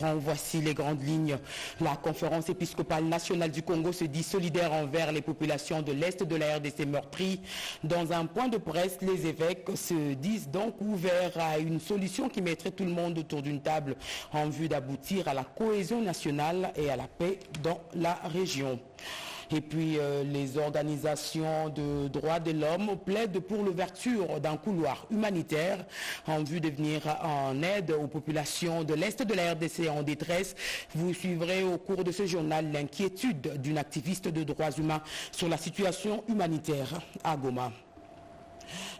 Voici les grandes lignes. La conférence épiscopale nationale du Congo se dit solidaire envers les populations de l'Est de la RDC meurtries. Dans un point de presse, les évêques se disent donc ouverts à une solution qui mettrait tout le monde autour d'une table en vue d'aboutir à la cohésion nationale et à la paix dans la région. Et puis les organisations de droits de l'homme plaident pour l'ouverture d'un couloir humanitaire en vue de venir en aide aux populations de l'Est de la RDC en détresse. Vous suivrez au cours de ce journal l'inquiétude d'une activiste de droits humains sur la situation humanitaire à Goma.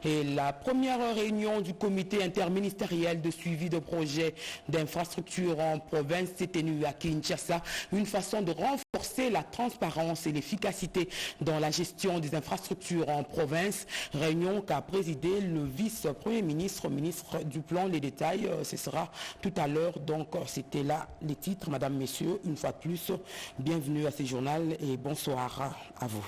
Et la première réunion du comité interministériel de suivi de projets d'infrastructure en province s'est tenue à Kinshasa, une façon de renforcer la transparence et l'efficacité dans la gestion des infrastructures en province. Réunion qu'a présidé le vice-premier ministre, ministre du Plan. Les détails, ce sera tout à l'heure. Donc, c'était là les titres. Madame, Messieurs, une fois de plus, bienvenue à ce journal et bonsoir à vous.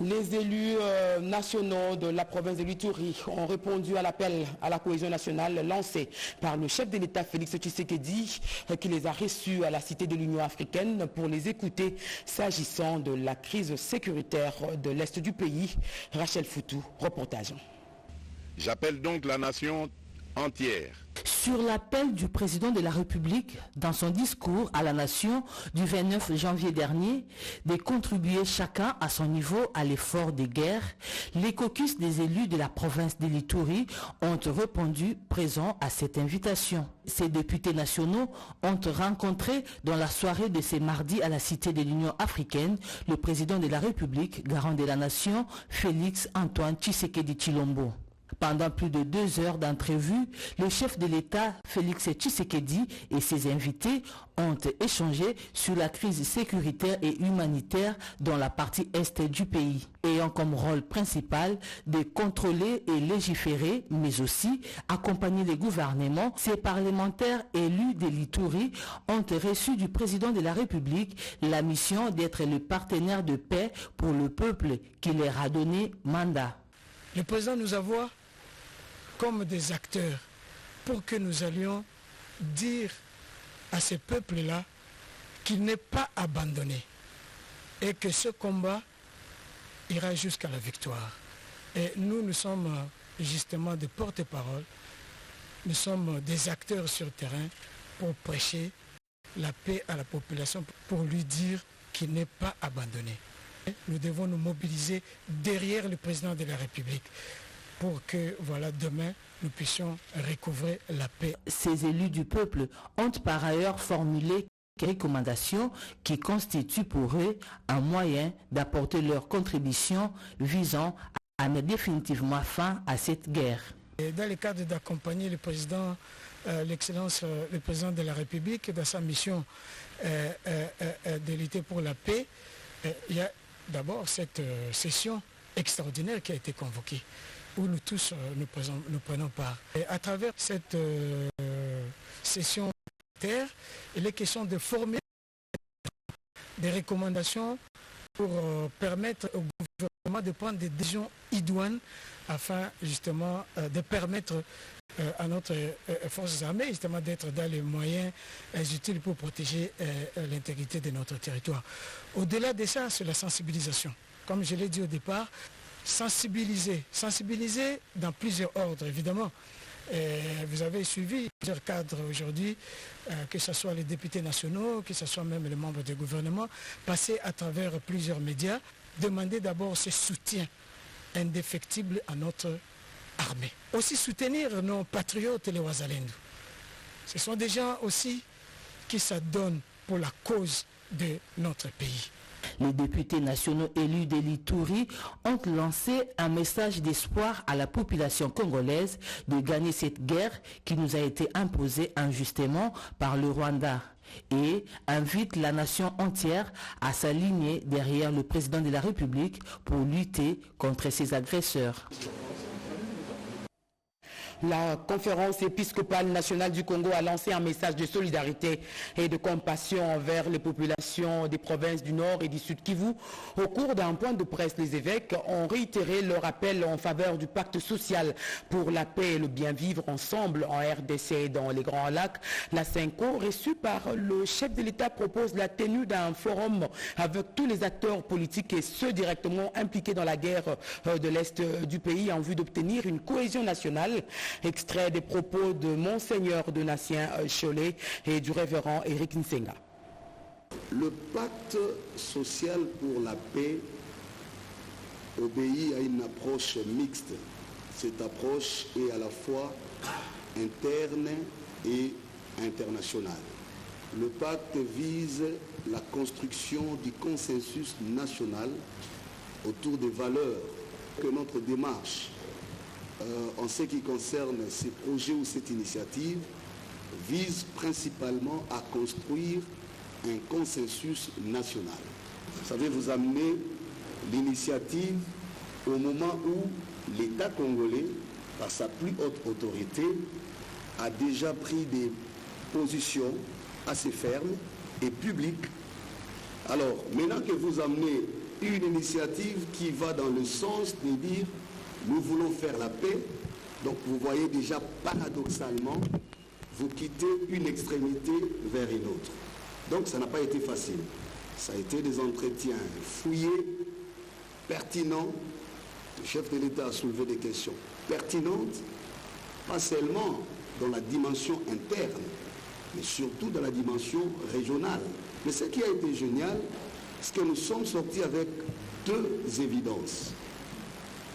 Les élus nationaux de la province de l'Ituri ont répondu à l'appel à la cohésion nationale lancé par le chef de l'État Félix Tshisekedi qui les a reçus à la Cité de l'Union africaine pour les écouter s'agissant de la crise sécuritaire de l'Est du pays. Rachel Foutou, reportage. J'appelle donc la nation entière. Sur l'appel du président de la République, dans son discours à la nation du 29 janvier dernier, de contribuer chacun à son niveau à l'effort de guerre, les caucus des élus de la province de l'Ituri ont répondu présents à cette invitation. Ces députés nationaux ont rencontré dans la soirée de ce mardi à la Cité de l'Union africaine le président de la République, garant de la nation, Félix Antoine Tshisekedi Tshilombo. Pendant plus de 2 heures d'entrevue, le chef de l'État, Félix Tshisekedi, et ses invités ont échangé sur la crise sécuritaire et humanitaire dans la partie est du pays, ayant comme rôle principal de contrôler et légiférer, mais aussi accompagner les gouvernements. Ces parlementaires élus de l'Ituri ont reçu du président de la République la mission d'être le partenaire de paix pour le peuple qui leur a donné mandat. Le président nous envoie comme des acteurs pour que nous allions dire à ces peuples-là qu'il n'est pas abandonné et que ce combat ira jusqu'à la victoire. Et nous sommes justement des porte-parole, nous sommes des acteurs sur le terrain pour prêcher la paix à la population, pour lui dire qu'il n'est pas abandonné. Nous devons nous mobiliser derrière le président de la République pour que, voilà, demain, nous puissions recouvrer la paix. Ces élus du peuple ont par ailleurs formulé quelques recommandations qui constituent pour eux un moyen d'apporter leur contribution visant à mettre définitivement fin à cette guerre. Et dans le cadre d'accompagner le président, l'excellence, le président de la République dans sa mission de lutter pour la paix, il y a d'abord cette session extraordinaire qui a été convoquée, où nous tous nous prenons part. Et à travers cette session terre, il est question de former des recommandations pour permettre au gouvernement de prendre des décisions idoines afin justement de permettre à notre forces armées justement d'être dans les moyens utiles pour protéger l'intégrité de notre territoire. Au-delà de ça, c'est la sensibilisation. Comme je l'ai dit au départ, sensibiliser dans plusieurs ordres évidemment. Vous avez suivi plusieurs cadres aujourd'hui, que ce soit les députés nationaux, que ce soit même les membres du gouvernement, passer à travers plusieurs médias, demander d'abord ce soutien indéfectible à notre armée. Aussi soutenir nos patriotes et les Wazalendo. Ce sont des gens aussi qui s'adonnent pour la cause de notre pays. Les députés nationaux élus de l'Ituri ont lancé un message d'espoir à la population congolaise de gagner cette guerre qui nous a été imposée injustement par le Rwanda et invitent la nation entière à s'aligner derrière le président de la République pour lutter contre ces agresseurs. La conférence épiscopale nationale du Congo a lancé un message de solidarité et de compassion envers les populations des provinces du Nord et du Sud Kivu. Au cours d'un point de presse, les évêques ont réitéré leur appel en faveur du pacte social pour la paix et le bien vivre ensemble en RDC et dans les Grands Lacs. La CENCO, reçue par le chef de l'État, propose la tenue d'un forum avec tous les acteurs politiques et ceux directement impliqués dans la guerre de l'Est du pays en vue d'obtenir une cohésion nationale. Extrait des propos de Monseigneur Donatien Cholet et du révérend Éric Nsenga. Le pacte social pour la paix obéit à une approche mixte. Cette approche est à la fois interne et internationale. Le pacte vise la construction du consensus national autour des valeurs que notre démarche en ce qui concerne ces projets ou cette initiative, vise principalement à construire un consensus national. Vous savez, vous amenez l'initiative au moment où l'État congolais, par sa plus haute autorité, a déjà pris des positions assez fermes et publiques. Alors, maintenant que vous amenez une initiative qui va dans le sens de dire nous voulons faire la paix, donc vous voyez déjà paradoxalement, vous quittez une extrémité vers une autre. Donc ça n'a pas été facile. Ça a été des entretiens fouillés, pertinents. Le chef de l'État a soulevé des questions pertinentes, pas seulement dans la dimension interne, mais surtout dans la dimension régionale. Mais ce qui a été génial, c'est que nous sommes sortis avec deux évidences.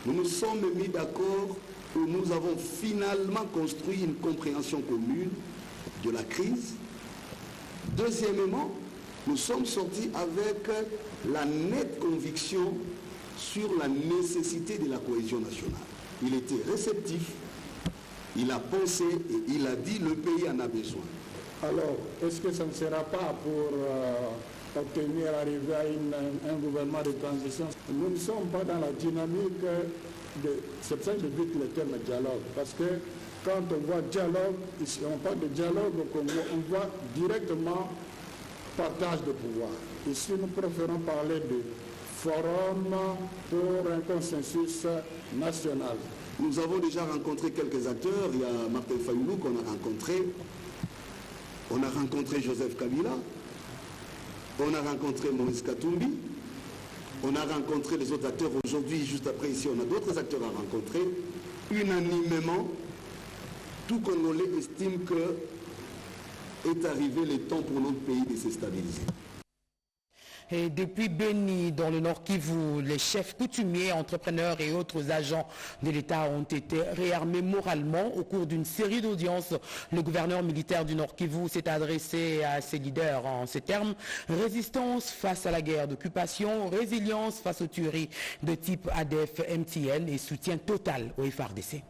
Nous nous sommes mis d'accord où nous avons finalement construit une compréhension commune de la crise. Deuxièmement, nous sommes sortis avec la nette conviction sur la nécessité de la cohésion nationale. Il était réceptif, il a pensé et il a dit le pays en a besoin. Alors, est-ce que ça ne sera pas pour obtenir, arriver à un gouvernement de transition? Nous ne sommes pas dans la dynamique c'est pour ça que j'évite le terme dialogue, parce que quand on voit dialogue, on parle de dialogue au Congo, on voit directement partage de pouvoir. Ici, nous préférons parler de forum pour un consensus national. Nous avons déjà rencontré quelques acteurs. Il y a Martin Fayulu qu'on a rencontré. On a rencontré Joseph Kabila. On a rencontré Maurice Katumbi. On a rencontré les autres acteurs. Aujourd'hui, juste après ici, on a d'autres acteurs à rencontrer. Unanimement, tout Congolais estime que est arrivé le temps pour notre pays de se stabiliser. Et depuis Beni, dans le Nord Kivu, les chefs coutumiers, entrepreneurs et autres agents de l'État ont été réarmés moralement au cours d'une série d'audiences. Le gouverneur militaire du Nord Kivu s'est adressé à ses leaders en ces termes: résistance face à la guerre d'occupation, résilience face aux tueries de type ADF, MTN et soutien total au FARDC.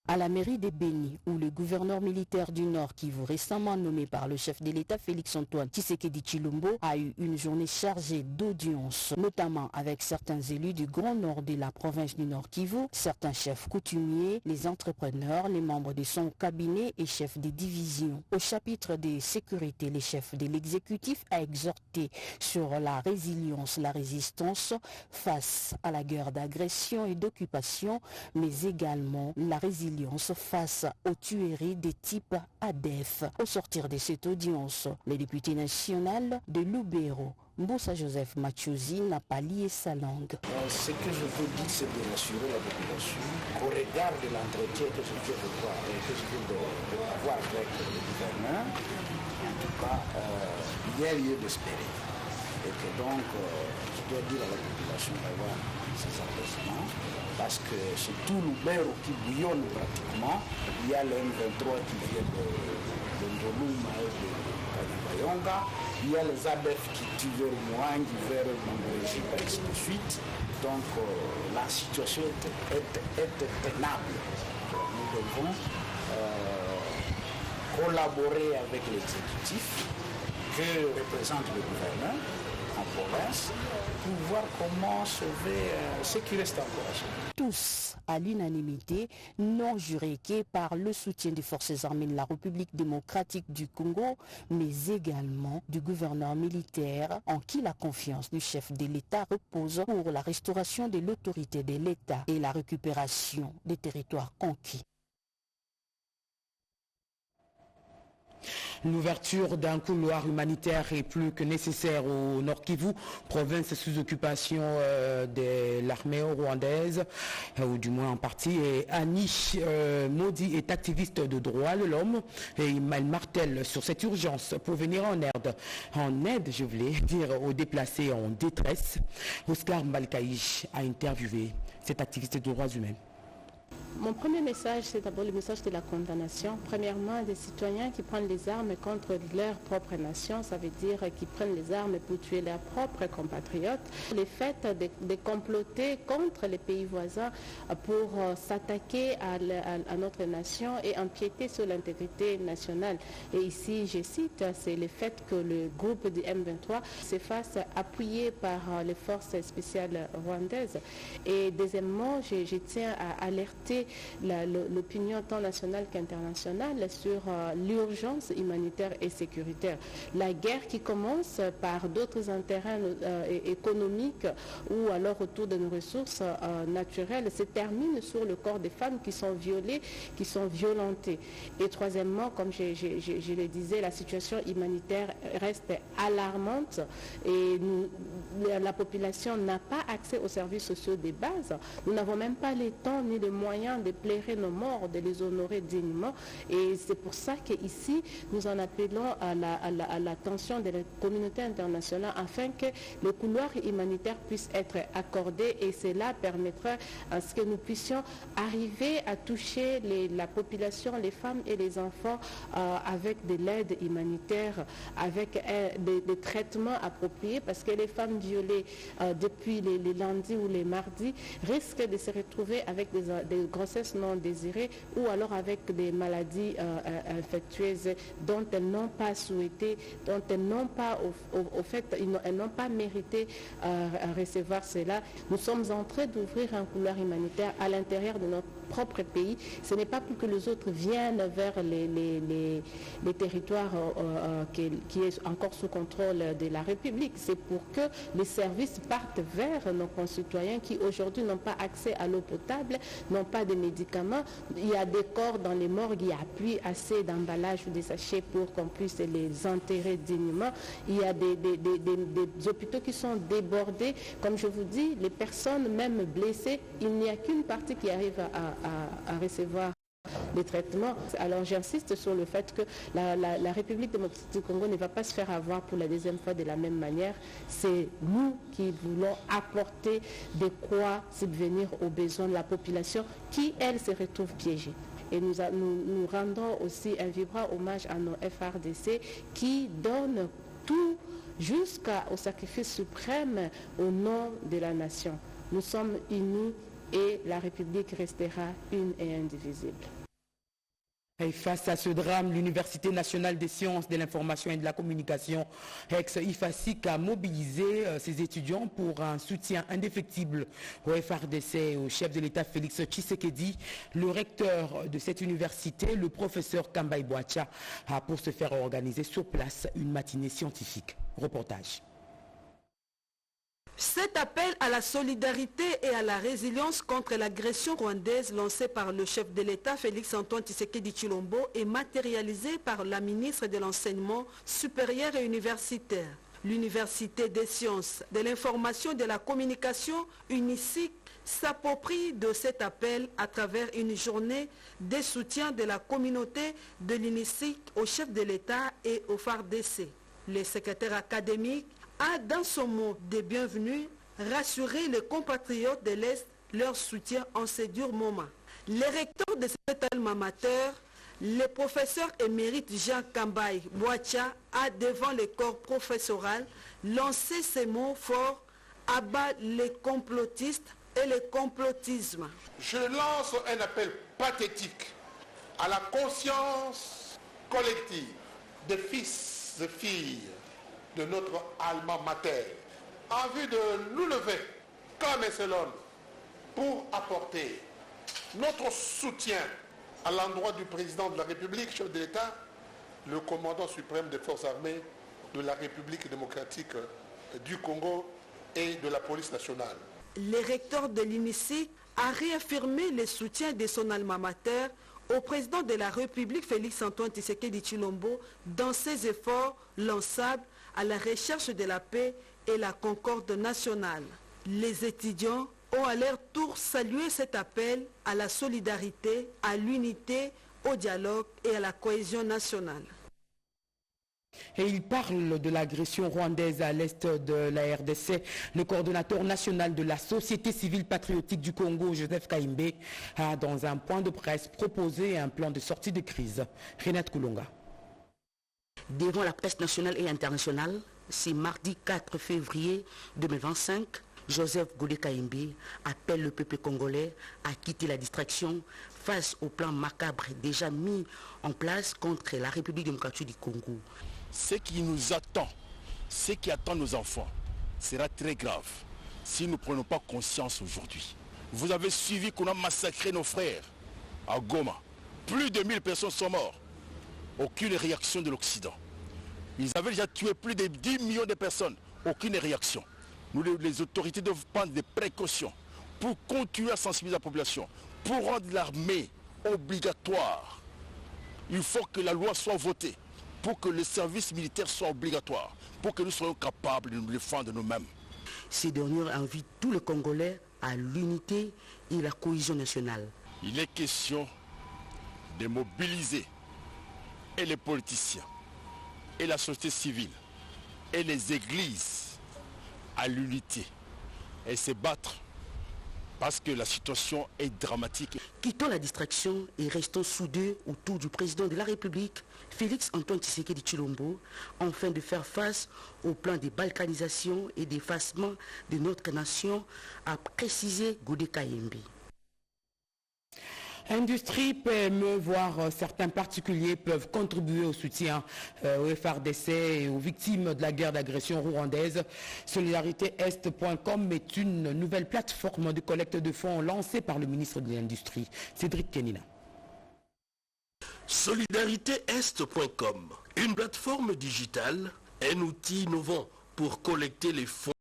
À la mairie de Beni, où le gouverneur militaire du Nord Kivu, récemment nommé par le chef de l'État Félix-Antoine Tshisekedi Tshilombo, a eu une journée chargée d'audience, notamment avec certains élus du Grand Nord de la province du Nord Kivu, certains chefs coutumiers, les entrepreneurs, les membres de son cabinet et chefs des divisions. Au chapitre de sécurité, le chef de l'exécutif a exhorté sur la résilience, la résistance face à la guerre d'agression et d'occupation, mais également la résilience face aux tueries de type ADF. Au sortir de cette audience, le député national de Lubero, Mboussa Joseph Machozi, n'a pas lié sa langue. Ce que je veux dire, c'est de rassurer la population qu'au regard de l'entretien que je viens de voir et que je viens d'avoir avec le gouverneur, en tout cas, il y a lieu d'espérer. Et que donc, je dois dire à la population d'avoir ces apaisements, parce que c'est tout Lubero qui bouillonne pratiquement. Il y a le M23 qui vient de Ndoluma et de Kanyabayonga. Il y a les ADF qui tuent vers Mouang, vers Mangouéji, ainsi de suite. Donc la situation est tenable. Nous devons collaborer avec l'exécutif que représente le gouverneur, en province pour voir comment sauver ce qui reste encore à sauver. Tous, à l'unanimité, non juridiqués par le soutien des forces armées de la République démocratique du Congo, mais également du gouverneur militaire en qui la confiance du chef de l'État repose pour la restauration de l'autorité de l'État et la récupération des territoires conquis. L'ouverture d'un couloir humanitaire est plus que nécessaire au Nord Kivu, province sous occupation de l'armée rwandaise, ou du moins en partie. Et Annie Maudit est activiste de droits de l'homme et elle martèle sur cette urgence pour venir en aide, je voulais dire, aux déplacés en détresse. Oscar Mbalkaï a interviewé cet activiste de droits humains. Mon premier message, c'est d'abord le message de la condamnation. Premièrement, des citoyens qui prennent les armes contre leur propre nation, ça veut dire qu'ils prennent les armes pour tuer leurs propres compatriotes. Le fait de comploter contre les pays voisins pour s'attaquer à notre nation et empiéter sur l'intégrité nationale. Et ici, je cite, c'est le fait que le groupe du M23 se fasse appuyer par les forces spéciales rwandaises. Et deuxièmement, je tiens à alerter l'opinion tant nationale qu'internationale sur l'urgence humanitaire et sécuritaire. La guerre qui commence par d'autres intérêts économiques ou alors autour de nos ressources naturelles se termine sur le corps des femmes qui sont violées, qui sont violentées. Et troisièmement, comme je le disais, la situation humanitaire reste alarmante et la population n'a pas accès aux services sociaux de base. Nous n'avons même pas le temps ni les moyens de plairer nos morts, de les honorer dignement. Et c'est pour ça qu'ici, nous en appelons à l'attention de la communauté internationale afin que le couloir humanitaire puisse être accordé et cela permettra à ce que nous puissions arriver à toucher la population, les femmes et les enfants avec de l'aide humanitaire, avec des traitements appropriés parce que les femmes violées depuis les lundis ou les mardis risquent de se retrouver avec des grossesses non désirées ou alors avec des maladies infectieuses dont elles n'ont pas souhaité, dont elles n'ont pas, elles n'ont pas mérité à recevoir cela. Nous sommes en train d'ouvrir un couloir humanitaire à l'intérieur de notre propre pays. Ce n'est pas pour que les autres viennent vers les territoires qui est encore sous contrôle de la République. C'est pour que les services partent vers nos concitoyens qui aujourd'hui n'ont pas accès à l'eau potable, n'ont pas de médicaments. Il y a des corps dans les morgues, il n'y a plus assez d'emballage ou des sachets pour qu'on puisse les enterrer dignement. Il y a des hôpitaux qui sont débordés. Comme je vous dis, les personnes même blessées, il n'y a qu'une partie qui arrive à recevoir les traitements. Alors j'insiste sur le fait que la République démocratique du Congo ne va pas se faire avoir pour la deuxième fois de la même manière. C'est nous qui voulons apporter de quoi subvenir aux besoins de la population qui, elle, se retrouve piégée. Et nous rendons aussi un vibrant hommage à nos FARDC qui donnent tout jusqu'au sacrifice suprême au nom de la nation. Nous sommes unis et la République restera une et indivisible. Et face à ce drame, l'Université nationale des sciences de l'information et de la communication, ex-IFASIC, a mobilisé ses étudiants pour un soutien indéfectible au FARDC et au chef de l'État Félix Tshisekedi. Le recteur de cette université, le professeur Kambaï Boacha, a pour se faire organiser sur place une matinée scientifique. Reportage. Cet appel à la solidarité et à la résilience contre l'agression rwandaise lancé par le chef de l'État Félix-Antoine Tshisekedi Tshilombo est matérialisé par la ministre de l'Enseignement supérieur et universitaire. L'Université des sciences, de l'information et de la communication, UNISIC, s'approprie de cet appel à travers une journée de soutien de la communauté de l'UNISIC au chef de l'État et au FARDC. Le secrétaire académique a, dans son mot de bienvenue, rassuré les compatriotes de l'Est leur soutien en ces durs moments. Le recteur de cet alma mater, le professeur émérite Jean Kambaï Boacha, a devant le corps professoral lancé ces mots forts: abat les complotistes et le complotisme. Je lance un appel pathétique à la conscience collective des fils et filles de notre alma mater, en vue de nous lever comme un seul homme pour apporter notre soutien à l'endroit du président de la République, chef de l'État, le commandant suprême des forces armées de la République démocratique du Congo et de la police nationale. Le recteur de l'INISI a réaffirmé le soutien de son alma mater au président de la République, Félix-Antoine Tshisekedi Tshilombo, dans ses efforts lançables à la recherche de la paix et la concorde nationale. Les étudiants ont à leur tour salué cet appel à la solidarité, à l'unité, au dialogue et à la cohésion nationale. Et il parle de l'agression rwandaise à l'est de la RDC. Le coordonnateur national de la société civile patriotique du Congo, Joseph Kaimbe, a dans un point de presse proposé un plan de sortie de crise. Renate Koulonga. Devant la presse nationale et internationale, c'est mardi 4 février 2025, Joseph Godé Kaimbe appelle le peuple congolais à quitter la distraction face au plan macabre déjà mis en place contre la République démocratique du Congo. Ce qui nous attend, ce qui attend nos enfants, sera très grave si nous ne prenons pas conscience aujourd'hui. Vous avez suivi qu'on a massacré nos frères à Goma. Plus de 1000 personnes sont mortes. Aucune réaction de l'Occident. Ils avaient déjà tué plus de 10 millions de personnes. Aucune réaction. Nous, les autorités doivent prendre des précautions pour continuer à sensibiliser la population, pour rendre l'armée obligatoire. Il faut que la loi soit votée, pour que le service militaire soit obligatoire, pour que nous soyons capables de nous défendre nous-mêmes. Ces derniers invitent tous les Congolais à l'unité et la cohésion nationale. Il est question de mobiliser et les politiciens, et la société civile, et les églises à l'unité et se battre parce que la situation est dramatique. Quittons la distraction et restons soudés autour du président de la République, Félix-Antoine Tshisekedi Tshilombo, afin de faire face au plan de balkanisation et d'effacement de notre nation, a précisé Godé Kaimbe. Industrie, PME, voire certains particuliers peuvent contribuer au soutien au FARDC et aux victimes de la guerre d'agression rwandaise. SolidaritéEst.com est une nouvelle plateforme de collecte de fonds lancée par le ministre de l'Industrie, Cédric Kenina. SolidaritéEst.com, une plateforme digitale, un outil innovant pour collecter les fonds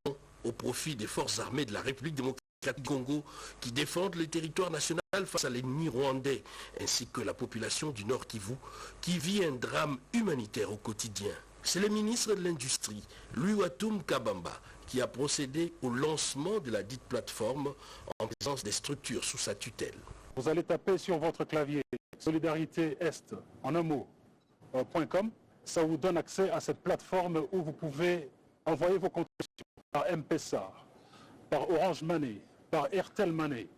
au profit des forces armées de la République démocratique du Congo qui défendent le territoire national face à l'ennemi rwandais, ainsi que la population du Nord Kivu qui vit un drame humanitaire au quotidien. C'est le ministre de l'Industrie, Louis-Watoum Kabamba, qui a procédé au lancement de la dite plateforme en présence des structures sous sa tutelle. Vous allez taper sur votre clavier SolidaritéEst en un mot, .com. Ça vous donne accès à cette plateforme où vous pouvez envoyer vos contributions par M-Pesa, par Orange Money, par Airtel Money,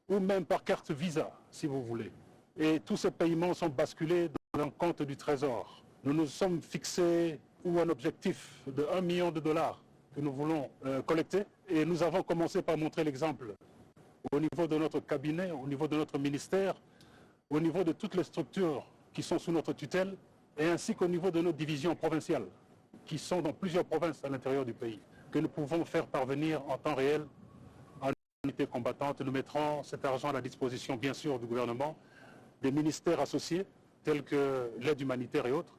ou même par carte Visa, si vous voulez. Et tous ces paiements sont basculés dans un compte du Trésor. Nous nous sommes fixés un objectif de 1 million de dollars que nous voulons collecter. Et nous avons commencé par montrer l'exemple au niveau de notre cabinet, au niveau de notre ministère, au niveau de toutes les structures qui sont sous notre tutelle, et ainsi qu'au niveau de nos divisions provinciales, qui sont dans plusieurs provinces à l'intérieur du pays, que nous pouvons faire parvenir en temps réel en unité combattante. Nous mettrons cet argent à la disposition, bien sûr, du gouvernement, des ministères associés, tels que l'aide humanitaire et autres,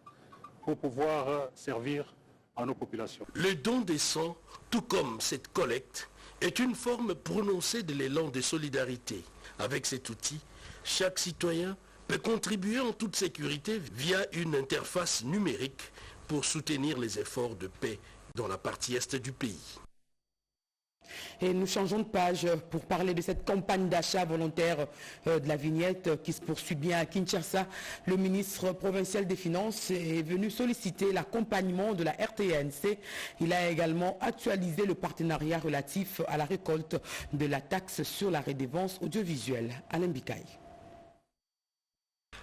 pour pouvoir servir à nos populations. Le don des sangs, tout comme cette collecte, est une forme prononcée de l'élan de solidarité. Avec cet outil, chaque citoyen peut contribuer en toute sécurité via une interface numérique pour soutenir les efforts de paix dans la partie est du pays. Et nous changeons de page pour parler de cette campagne d'achat volontaire de la vignette qui se poursuit bien à Kinshasa. Le ministre provincial des Finances est venu solliciter l'accompagnement de la RTNC. Il a également actualisé le partenariat relatif à la récolte de la taxe sur la redevance audiovisuelle. Alain Bikaï.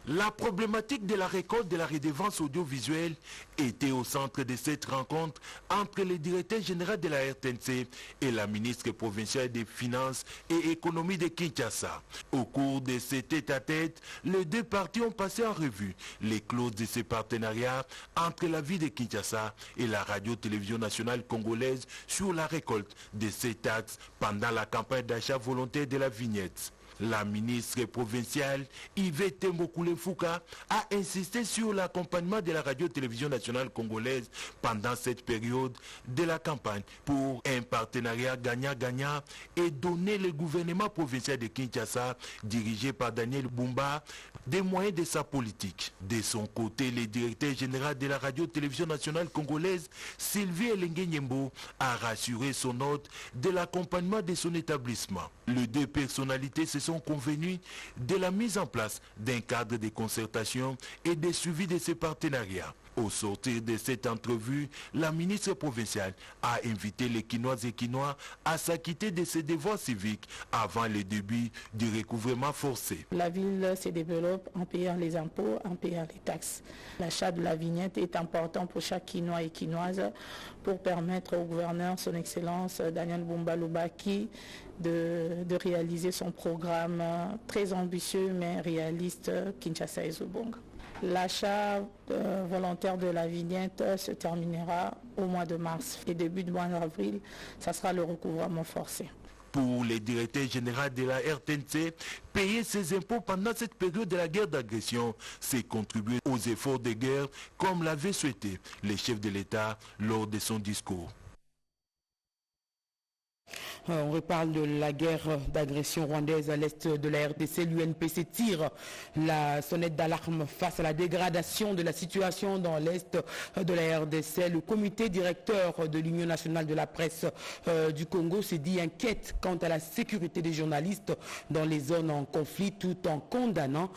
La problématique de la récolte de la redevance audiovisuelle était au centre de cette rencontre entre le directeur général de la RTNC et la ministre provinciale des Finances et Économie de Kinshasa. Au cours de cet tête-à-tête, les deux parties ont passé en revue les clauses de ces partenariats entre la ville de Kinshasa et la radio-télévision nationale congolaise sur la récolte de ces taxes pendant la campagne d'achat volontaire de la vignette. La ministre provinciale Yvette Mokule-Fouka a insisté sur l'accompagnement de la radio-télévision nationale congolaise pendant cette période de la campagne pour un partenariat gagnant-gagnant et donner le gouvernement provincial de Kinshasa, dirigé par Daniel Bumba, des moyens de sa politique. De son côté, le directeur général de la radio-télévision nationale congolaise, Sylvie Elengue-Nyembo, a rassuré son hôte de l'accompagnement de son établissement. Les deux personnalités se sont convenues de la mise en place d'un cadre de concertation et de suivi de ces partenariats. Au sortir de cette entrevue, la ministre provinciale a invité les Quinoises et Quinois à s'acquitter de ses devoirs civiques avant le début du recouvrement forcé. La ville se développe en payant les impôts, en payant les taxes. L'achat de la vignette est important pour chaque Quinois et Quinoise pour permettre au gouverneur, son Excellence Daniel Bumba Lubaki, de réaliser son programme très ambitieux mais réaliste Kinshasa et Zobonga. L'achat volontaire de la vignette se terminera au mois de mars et début du mois d'avril, ça sera le recouvrement forcé. Pour le directeur général de la RTNC, payer ses impôts pendant cette période de la guerre d'agression, c'est contribuer aux efforts de guerre comme l'avait souhaité le chef de l'État lors de son discours. On reparle de la guerre d'agression rwandaise à l'est de la RDC. L'UNPC tire la sonnette d'alarme face à la dégradation de la situation dans l'est de la RDC. Le comité directeur de l'Union nationale de la presse du Congo se dit inquiète quant à la sécurité des journalistes dans les zones en conflit, tout en condamnant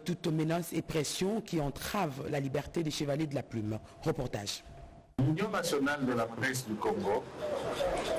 toute menace et pression qui entravent la liberté des chevaliers de la plume. Reportage. L'Union nationale de la presse du Congo,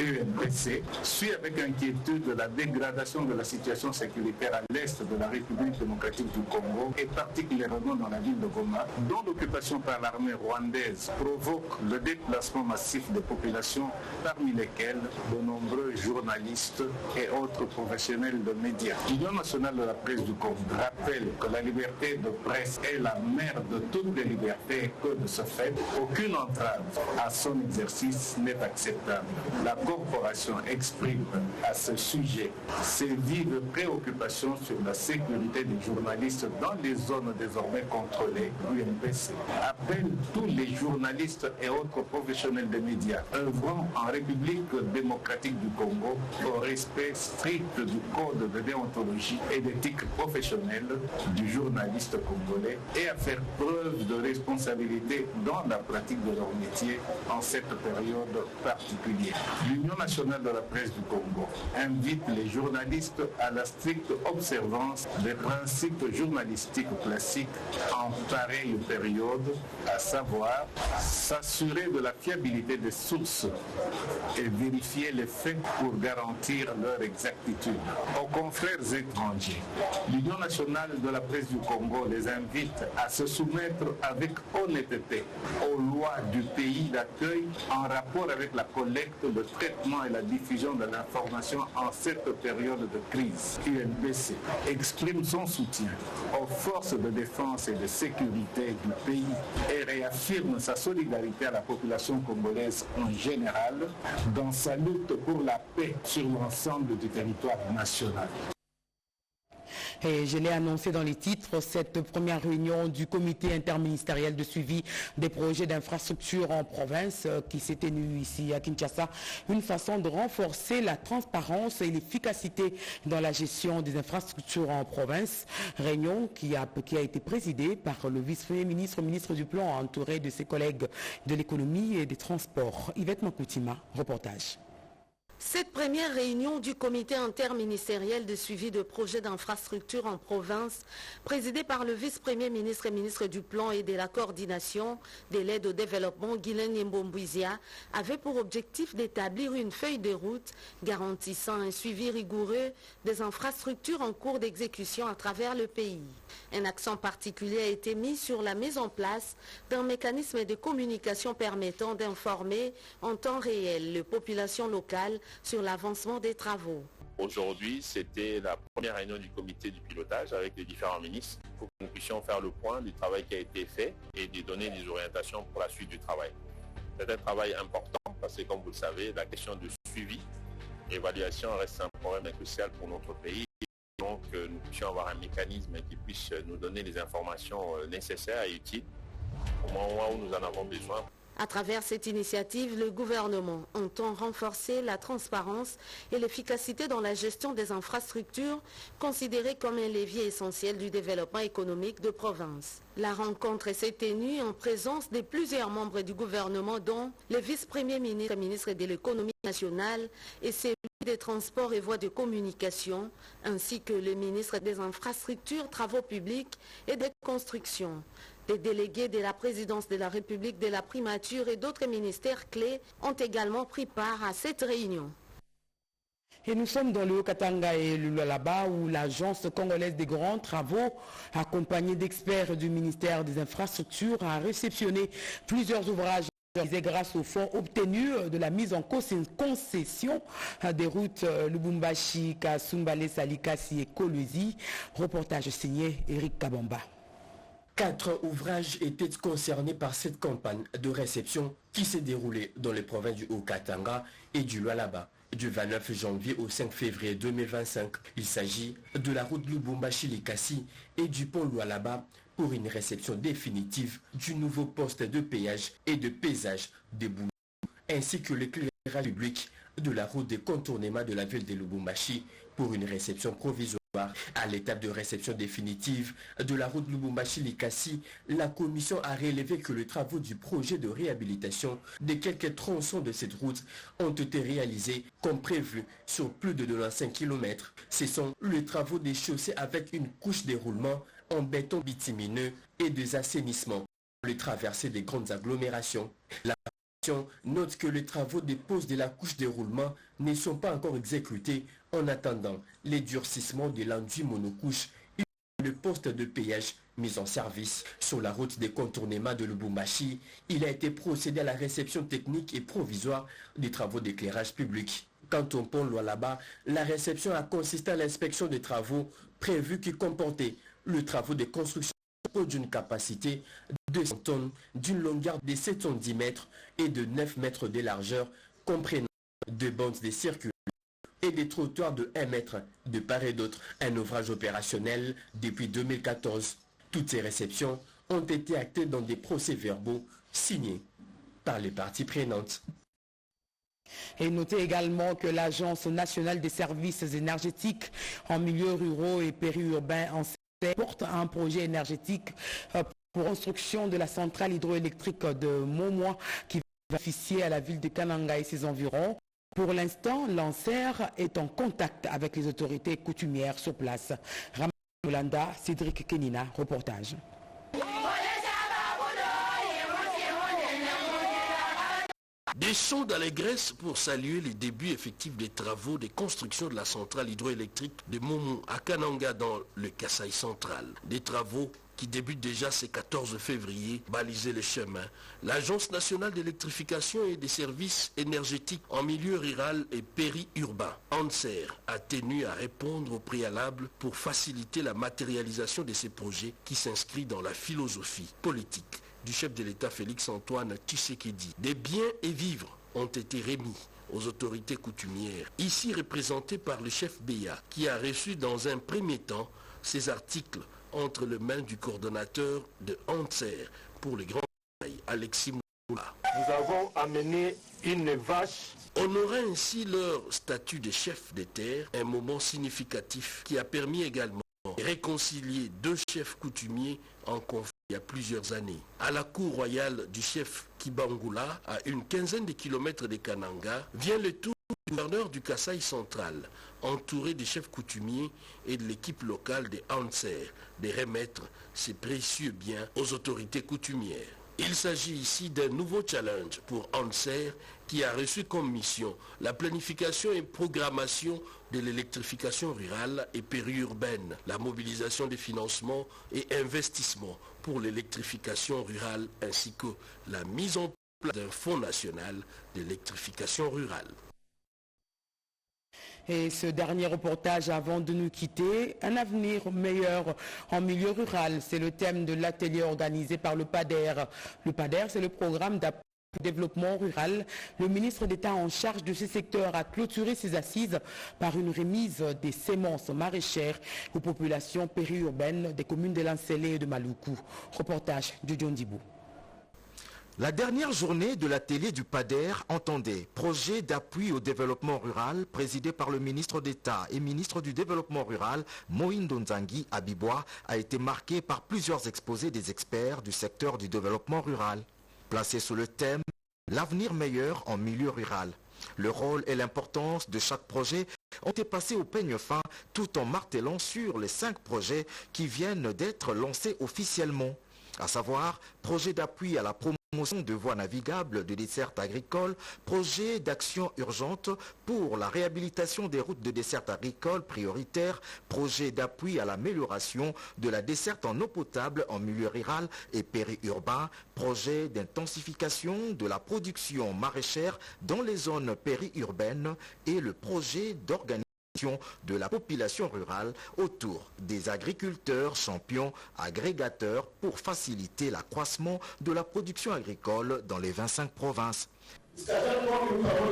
UNPC, suit avec inquiétude la dégradation de la situation sécuritaire à l'est de la République démocratique du Congo et particulièrement dans la ville de Goma, dont l'occupation par l'armée rwandaise provoque le déplacement massif des populations, parmi lesquelles de nombreux journalistes et autres professionnels de médias. L'Union nationale de la presse du Congo rappelle que la liberté de presse est la mère de toutes les libertés et que de ce fait, aucune entrave à son exercice n'est acceptable. La corporation exprime à ce sujet ses vives préoccupations sur la sécurité des journalistes dans les zones désormais contrôlées. L'UNPC appelle tous les journalistes et autres professionnels des médias œuvrant en République démocratique du Congo au respect strict du code de déontologie et d'éthique professionnelle du journaliste congolais et à faire preuve de responsabilité dans la pratique de leur métier en cette période particulière. L'Union nationale de la presse du Congo invite les journalistes à la stricte observance des principes journalistiques classiques en pareille période, à savoir s'assurer de la fiabilité des sources et vérifier les faits pour garantir leur exactitude. Aux confrères étrangers, l'Union nationale de la presse du Congo les invite à se soumettre avec honnêteté aux lois du pays d'accueil en rapport avec la collecte, le traitement et la diffusion de l'information en cette période de crise. UNPC exprime son soutien aux forces de défense et de sécurité du pays et réaffirme sa solidarité à la population congolaise en général dans sa lutte pour la paix sur l'ensemble du territoire national. Et je l'ai annoncé dans les titres, cette première réunion du comité interministériel de suivi des projets d'infrastructure en province qui s'est tenue ici à Kinshasa, une façon de renforcer la transparence et l'efficacité dans la gestion des infrastructures en province. Réunion qui a été présidée par le vice-premier ministre, ministre du Plan, entouré de ses collègues de l'économie et des transports. Yvette Makoutima, reportage. Cette première réunion du comité interministériel de suivi de projets d'infrastructure en province, présidée par le vice-premier ministre et ministre du Plan et de la Coordination de l'aide au développement, Guylaine Mbombuizia, avait pour objectif d'établir une feuille de route garantissant un suivi rigoureux des infrastructures en cours d'exécution à travers le pays. Un accent particulier a été mis sur la mise en place d'un mécanisme de communication permettant d'informer en temps réel les populations locales sur l'avancement des travaux. Aujourd'hui, c'était la première réunion du comité du pilotage avec les différents ministres pour que nous puissions faire le point du travail qui a été fait et de donner des orientations pour la suite du travail. C'est un travail important parce que, comme vous le savez, la question de suivi, évaluation reste un problème crucial pour notre pays. Donc, nous puissions avoir un mécanisme qui puisse nous donner les informations nécessaires et utiles au moment où nous en avons besoin. À travers cette initiative, le gouvernement entend renforcer la transparence et l'efficacité dans la gestion des infrastructures, considérées comme un levier essentiel du développement économique de province. La rencontre s'est tenue en présence de plusieurs membres du gouvernement, dont le vice-premier ministre et ministre de l'économie nationale et celui des transports et voies de communication, ainsi que le ministre des infrastructures, travaux publics et des constructions. Des délégués de la présidence de la République, de la primature et d'autres ministères clés ont également pris part à cette réunion. Et nous sommes dans le Haut-Katanga et le Lualaba où l'agence congolaise des grands travaux, accompagnée d'experts du ministère des Infrastructures, a réceptionné plusieurs ouvrages grâce aux fonds obtenus de la mise en concession des routes Lubumbashi, Kasumbale, Salikasi et Kolwezi. Reportage signé Eric Kabamba. 4 ouvrages étaient concernés par cette campagne de réception qui s'est déroulée dans les provinces du Haut-Katanga et du Lualaba du 29 janvier au 5 février 2025. Il s'agit de la route Lubumbashi-Likasi et du pont Lualaba pour une réception définitive du nouveau poste de péage et de paysage de Boulou, ainsi que l'éclairage public de la route de contournement de la ville de Lubumbashi pour une réception provisoire. À l'étape de réception définitive de la route Lubumbashi-Likasi, la commission a relevé que les travaux du projet de réhabilitation de quelques tronçons de cette route ont été réalisés comme prévu sur plus de 95 km. Ce sont les travaux des chaussées avec une couche de roulement en béton bitumineux et des assainissements pour les traversées des grandes agglomérations. La commission note que les travaux de pose de la couche de roulement ne sont pas encore exécutés en attendant les durcissements de l'enduit monocouche et le poste de péage mis en service. Sur la route des contournements de Lubumbashi, il a été procédé à la réception technique et provisoire des travaux d'éclairage public. Quant au pont Lualaba, la réception a consisté à l'inspection des travaux prévus qui comportaient le travaux de construction d'une capacité de 200 tonnes, d'une longueur de 710 mètres et de 9 mètres de largeur, comprenant 2 bandes de circulation et des trottoirs de 1 mètre de part et d'autre. Un ouvrage opérationnel depuis 2014. Toutes ces réceptions ont été actées dans des procès-verbaux signés par les parties prenantes. Et notez également que l'Agence nationale des services énergétiques en milieux ruraux et périurbains en porte un projet énergétique pour construction de la centrale hydroélectrique de Momois qui va bénéficier à la ville de Kananga et ses environs. Pour l'instant, l'ANSER est en contact avec les autorités coutumières sur place. Ramon Yolanda, Cédric Kenina, reportage. Des chants d'allégresse pour saluer les débuts effectifs des travaux de construction de la centrale hydroélectrique de Momo à Kananga dans le Kasaï central. Des travaux qui débutent déjà ce 14 février, baliser le chemin. L'Agence nationale d'électrification et des services énergétiques en milieu rural et périurbain, ANSER, a tenu à répondre au préalable pour faciliter la matérialisation de ces projets qui s'inscrit dans la philosophie politique du chef de l'État Félix-Antoine Tshisekedi. Des biens et vivres ont été remis aux autorités coutumières, ici représentées par le chef Béa, qui a reçu dans un premier temps ces articles entre les mains du coordonnateur de ANSER pour les grands travail, Alexis Moula. Nous avons amené une vache. Honorant ainsi leur statut de chef de terre, un moment significatif qui a permis également de réconcilier 2 chefs coutumiers en conflit il y a plusieurs années. À la cour royale du chef Kibangula, à une quinzaine de kilomètres de Kananga, vient le tour Le gouverneur du Kasaï central, entouré des chefs coutumiers et de l'équipe locale des Anser, de remettre ces précieux biens aux autorités coutumières. Il s'agit ici d'un nouveau challenge pour Anser qui a reçu comme mission la planification et programmation de l'électrification rurale et périurbaine, la mobilisation des financements et investissements pour l'électrification rurale ainsi que la mise en place d'un fonds national d'électrification rurale. Et ce dernier reportage avant de nous quitter, un avenir meilleur en milieu rural, c'est le thème de l'atelier organisé par le PADER. Le PADER, c'est le programme d'appui au développement rural. Le ministre d'État en charge de ce secteur a clôturé ses assises par une remise des semences maraîchères aux populations périurbaines des communes de Lansele et de Maluku. Reportage de John Dibou. La dernière journée de l'atelier du PADER entendait projet d'appui au développement rural présidé par le ministre d'État et ministre du développement rural Mohindo Nzangi Abibois a été marquée par plusieurs exposés des experts du secteur du développement rural. Placé sous le thème « L'avenir meilleur en milieu rural ». Le rôle et l'importance de chaque projet ont été passés au peigne fin tout en martelant sur les 5 projets qui viennent d'être lancés officiellement, à savoir projet d'appui à la promotion de voies navigables de desserte agricole, projet d'action urgente pour la réhabilitation des routes de desserte agricole prioritaires, projet d'appui à l'amélioration de la desserte en eau potable en milieu rural et périurbain, projet d'intensification de la production maraîchère dans les zones périurbaines et le projet d'organisation de la population rurale autour des agriculteurs champions agrégateurs pour faciliter l'accroissement de la production agricole dans les 25 provinces. Jusqu'à chaque fois que nous avons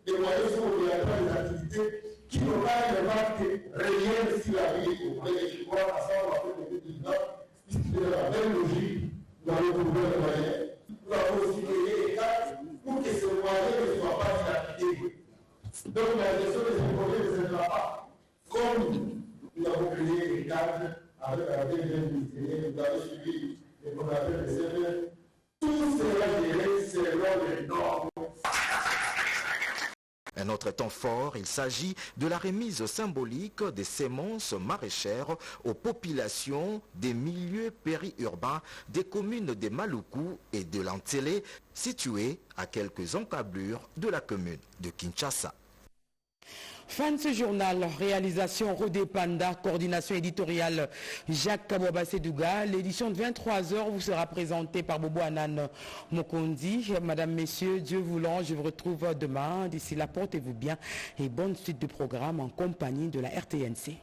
des moyens sont obligatoires des activités qui n'ont pas un impact réel sur la vie auprès des Chinois, à savoir la COVID-19, c'est la même logique dans le gouvernement de moyens. Nous avons aussi créé des cadres pour que ces moyens ne soient pas dilapidés. Donc la gestion des projets ne sera pas comme nous avons créé des cadres avec la DG ministérielle, nous avons suivi les programmes des CFR. Tout cela géré selon les normes. Un autre temps fort, il s'agit de la remise symbolique des semences maraîchères aux populations des milieux périurbains des communes de Maluku et de Lansele, situées à quelques encablures de la commune de Kinshasa. Fin de ce journal, réalisation Rodé Panda, coordination éditoriale Jacques Kabouaba-Sedouga. L'édition de 23h vous sera présentée par Bobo Anan Mokondi. Madame, Messieurs, Dieu voulant, je vous retrouve demain. D'ici là, portez-vous bien et bonne suite de programme en compagnie de la RTNC.